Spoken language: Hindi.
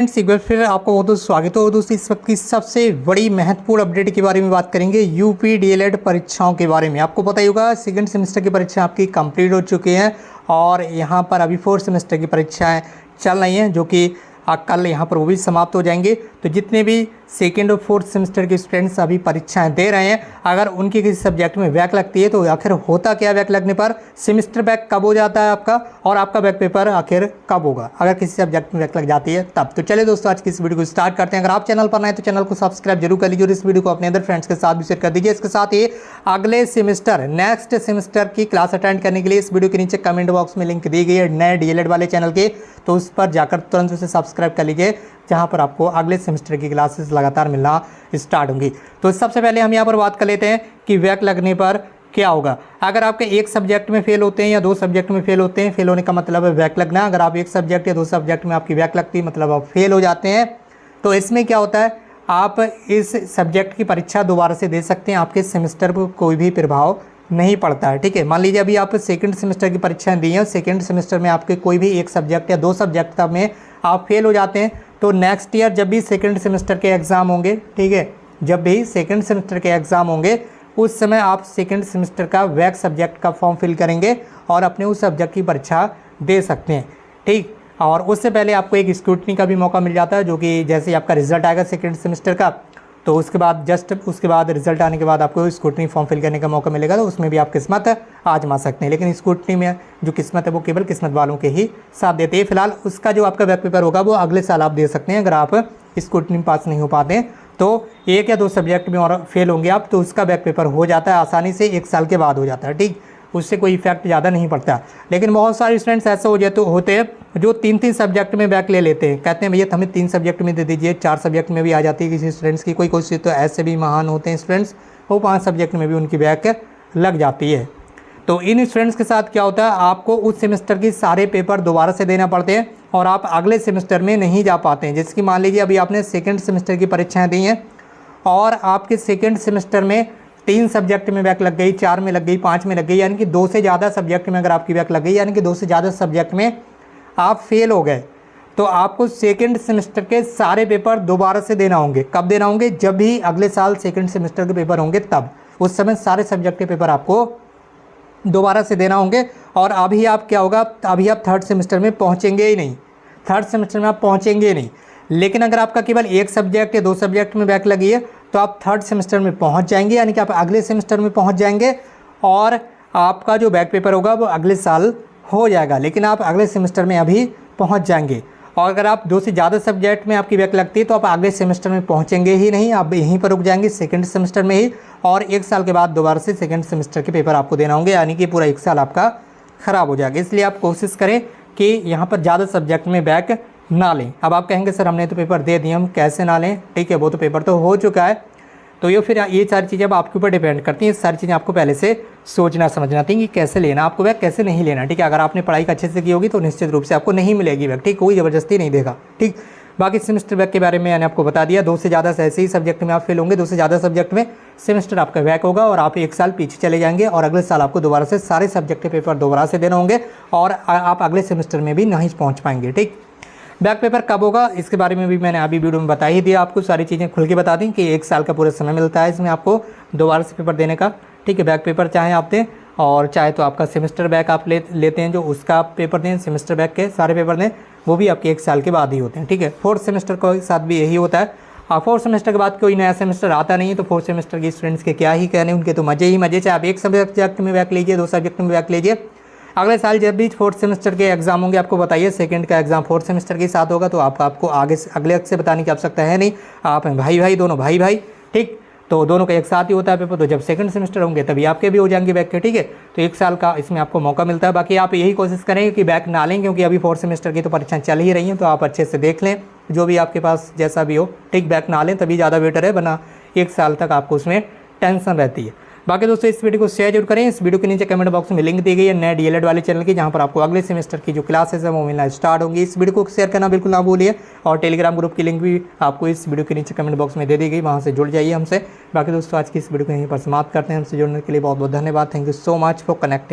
एक बार फिर आपको बहुत बहुत स्वागत हो दोस्तों। इस वक्त की सबसे बड़ी महत्वपूर्ण अपडेट के बारे में बात करेंगे, यूपी डीएलएड परीक्षाओं के बारे में। आपको पता ही होगा सेकंड सेमेस्टर की परीक्षा आपकी कंप्लीट हो चुकी है और यहाँ पर अभी फोर्थ सेमेस्टर की परीक्षाएं चल रही हैं, जो कि कल यहाँ पर वो भी समाप्त हो जाएंगे। तो जितने भी सेकेंड और फोर्थ सेमेस्टर के स्टूडेंट्स अभी परीक्षाएं दे रहे हैं, अगर उनकी किसी सब्जेक्ट में बैक लगती है तो आखिर होता क्या, बैक लगने पर सेमेस्टर बैक कब हो जाता है आपका, और आपका बैक पेपर आखिर कब होगा अगर किसी सब्जेक्ट में बैक लग जाती है तब। तो चलिए दोस्तों, आज की इस वीडियो को स्टार्ट करते हैं। अगर आप चैनल पर नए तो चैनल को सब्सक्राइब जरूर कर लीजिए और इस वीडियो को अपने अदर फ्रेंड्स के साथ भी शेयर कर दीजिए। इसके साथ ही अगले सेमेस्टर नेक्स्ट सेमेस्टर की क्लास अटेंड करने के लिए इस वीडियो के नीचे कमेंट बॉक्स में लिंक दी गई है नए डीएलएड वाले चैनल के, तो उस पर जाकर तुरंत उसे सब्सक्राइब कर लीजिए, जहां पर आपको अगले सेमेस्टर की क्लासेस लगातार मिलना स्टार्ट होंगी। तो सबसे पहले हम यहाँ पर बात कर लेते हैं कि बैक लगने पर क्या होगा। अगर आपके एक सब्जेक्ट में फेल होते हैं या दो सब्जेक्ट में फेल होते हैं, फेल होने का मतलब है बैक लगना। अगर आप एक सब्जेक्ट या दो सब्जेक्ट में आपकी बैक लगती है मतलब आप फेल हो जाते हैं, तो इसमें क्या होता है, आप इस सब्जेक्ट की परीक्षा दोबारा से दे सकते हैं, आपके सेमेस्टर पर कोई भी प्रभाव नहीं पड़ता है। ठीक है, मान लीजिए अभी आप सेकंड सेमेस्टर की परीक्षाएं दी हैं, सेकंड सेमेस्टर में आपके कोई भी एक सब्जेक्ट या दो सब्जेक्ट में आप फेल हो जाते हैं, तो नेक्स्ट ईयर जब भी सेकंड सेमेस्टर के एग्ज़ाम होंगे, ठीक है, जब भी सेकंड सेमेस्टर के एग्ज़ाम होंगे उस समय आप सेकंड सेमेस्टर का बैक सब्जेक्ट का फॉर्म फिल करेंगे और अपने उस सब्जेक्ट की परीक्षा दे सकते हैं। ठीक, और उससे पहले आपको एक स्क्रूटनी का भी मौका मिल जाता है, जो कि जैसे आपका रिजल्ट आएगा सेकंड सेमेस्टर का, तो उसके बाद रिजल्ट आने के बाद आपको स्क्रूटनी फॉर्म फिल करने का मौका मिलेगा, तो उसमें भी आप किस्मत आजमा सकते हैं। लेकिन स्क्रूटनी में जो किस्मत है वो केवल किस्मत वालों के ही साथ देते हैं। फिलहाल उसका जो आपका बैक पेपर होगा वो अगले साल आप दे सकते हैं। अगर आप स्क्रूटनी में पास नहीं हो पाते हैं तो एक या दो सब्जेक्ट में और फेल होंगे आप, तो उसका बैक पेपर हो जाता है आसानी से, एक साल के बाद हो जाता है। ठीक, उससे कोई इफेक्ट ज़्यादा नहीं पड़ता। लेकिन बहुत सारे स्टूडेंट्स ऐसे होते हैं जो तीन तीन सब्जेक्ट में बैक ले लेते हैं, कहते हैं भैया हमें तीन सब्जेक्ट में दे दीजिए, चार सब्जेक्ट में भी आ जाती है किसी स्टूडेंट्स की, कोई तो ऐसे भी महान होते हैं स्टूडेंट्स, वो 5 सब्जेक्ट में भी उनकी बैक लग जाती है। तो इन स्टूडेंट्स के साथ क्या होता है, आपको उस सेमेस्टर के सारे पेपर दोबारा से देना पड़ते हैं और आप अगले सेमेस्टर में नहीं जा पाते हैं। जैसे कि मान लीजिए अभी आपने सेकेंड सेमेस्टर की परीक्षाएँ दी हैं और आपके सेकेंड सेमेस्टर में 3 सब्जेक्ट में बैक लग गई, 4 में लग गई, 5 में लग गई, यानी कि 2 से ज़्यादा सब्जेक्ट में अगर आपकी बैक लग गई, यानी कि 2 से ज़्यादा सब्जेक्ट में आप फेल हो गए, तो आपको सेकेंड सेमेस्टर के सारे पेपर दोबारा से देना होंगे। कब देना होंगे, जब भी अगले साल सेकेंड सेमेस्टर के पेपर होंगे तब, उस समय सारे सब्जेक्ट के पेपर आपको दोबारा से देना होंगे। और अभी आप क्या होगा, अभी आप थर्ड सेमेस्टर में पहुँचेंगे ही नहीं, थर्ड सेमेस्टर में आप पहुँचेंगे ही नहीं। लेकिन अगर आपका केवल एक सब्जेक्ट या दो सब्जेक्ट में बैक लगी है तो आप थर्ड सेमेस्टर में पहुंच जाएंगे, यानी कि आप अगले सेमेस्टर में पहुंच जाएंगे और आपका जो बैक पेपर होगा वो अगले साल हो जाएगा, लेकिन आप अगले सेमेस्टर में अभी पहुंच जाएंगे। और अगर आप 2 से ज़्यादा सब्जेक्ट में आपकी बैक लगती है तो आप अगले सेमेस्टर में पहुँचेंगे ही नहीं, आप यहीं पर रुक जाएंगे सेकेंड सेमेस्टर में ही, और 1 साल के बाद दोबारा से सेकेंड सेमेस्टर के पेपर आपको देना होंगे, यानी कि पूरा 1 साल आपका ख़राब हो जाएगा। इसलिए आप कोशिश करें कि यहाँ पर ज़्यादा सब्जेक्ट में बैक ना लें। अब आप कहेंगे सर हमने तो पेपर दे दिए, हम कैसे ना लें, ठीक है, वो तो पेपर तो हो चुका है। तो ये सारी चीज़ें अब आपके ऊपर डिपेंड करती हैं। सारी चीज़ें आपको पहले से सोचना समझना थी कि कैसे लेना, आपको बैक कैसे नहीं लेना। ठीक है, अगर आपने पढ़ाई अच्छे से की होगी तो निश्चित रूप से आपको नहीं मिलेगी बैक, ठीक, कोई ज़बरदस्ती नहीं देगा। ठीक, बाकी सेमेस्टर बैक के बारे में मैंने आपको बता दिया। 2 से ज़्यादा ऐसे ही सब्जेक्ट में आप फेल होंगे, 2 से ज़्यादा सब्जेक्ट में सेमेस्टर आपका बैक होगा और आप 1 साल पीछे चले जाएंगे और अगले साल आपको दोबारा से सारे सब्जेक्ट के पेपर दोबारा से देना होंगे और आप अगले सेमेस्टर में भी नहीं पहुँच पाएंगे। ठीक, बैक पेपर कब होगा इसके बारे में भी मैंने अभी वीडियो में बता ही दिया, आपको सारी चीज़ें खुल के बता दी कि 1 साल का पूरा समय मिलता है इसमें आपको दोबारा से पेपर देने का। ठीक है, बैक पेपर चाहे आप दें और चाहे तो आपका सेमेस्टर बैक आप लेते हैं, जो उसका पेपर दें, सेमेस्टर बैक के सारे पेपर दें, वो भी आपके 1 साल के बाद ही होते हैं। ठीक है, फोर्थ सेमेस्टर के साथ भी यही होता है। और फोर्थ सेमेस्टर के बाद कोई नया सेमेस्टर आता नहीं है, तो फोर्थ सेमेस्टर के स्टूडेंट्स के क्या ही कहने, उनके तो मज़े ही मज़े, चाहे आप 1 सब्जेक्ट में बैक लीजिए, 2 सब्जेक्ट में बैक लीजिए। अगले साल जब भी फोर्थ सेमेस्टर के एग्जाम होंगे, आपको बताइए सेकंड का एग्जाम फोर्थ सेमेस्टर के साथ होगा, तो आपको आगे अगले से बताने की आवश्यकता है नहीं, आप हैं भाई दोनों भाई। ठीक, तो दोनों का एक साथ ही होता है पेपर, तो जब सेकंड सेमेस्टर होंगे तभी आपके भी हो जाएंगे बैक के। ठीक है, तो 1 साल का इसमें आपको मौका मिलता है। बाकी आप यही कोशिश करें कि बैक ना लें, क्योंकि अभी फोर्थ सेमेस्टर की तो परीक्षाएं चल ही रही हैं, तो आप अच्छे से देख लें जो भी आपके पास जैसा भी हो। ठीक, बैक ना लें तभी ज़्यादा बेटर है, वरना 1 साल तक आपको उसमें टेंशन रहती है। बाकी दोस्तों इस वीडियो को शेयर जरूर करें। इस वीडियो के नीचे कमेंट बॉक्स में लिंक दी गई है नए डीएलएड वाले चैनल की, जहां पर आपको अगले सेमेस्टर की जो क्लासेस है वो मिलना स्टार्ट होंगी। इस वीडियो को शेयर करना बिल्कुल ना भूलिए और टेलीग्राम ग्रुप की लिंक भी आपको इस वीडियो के नीचे कमेंट बॉक्स में दे दी गई, वहां से जुड़ जाइए हमसे। बाकी दोस्तों आज की इस वीडियो को यहीं पर समाप्त करते हैं। हमसे जुड़ने के लिए बहुत बहुत धन्यवाद। Thank you so much for connecting.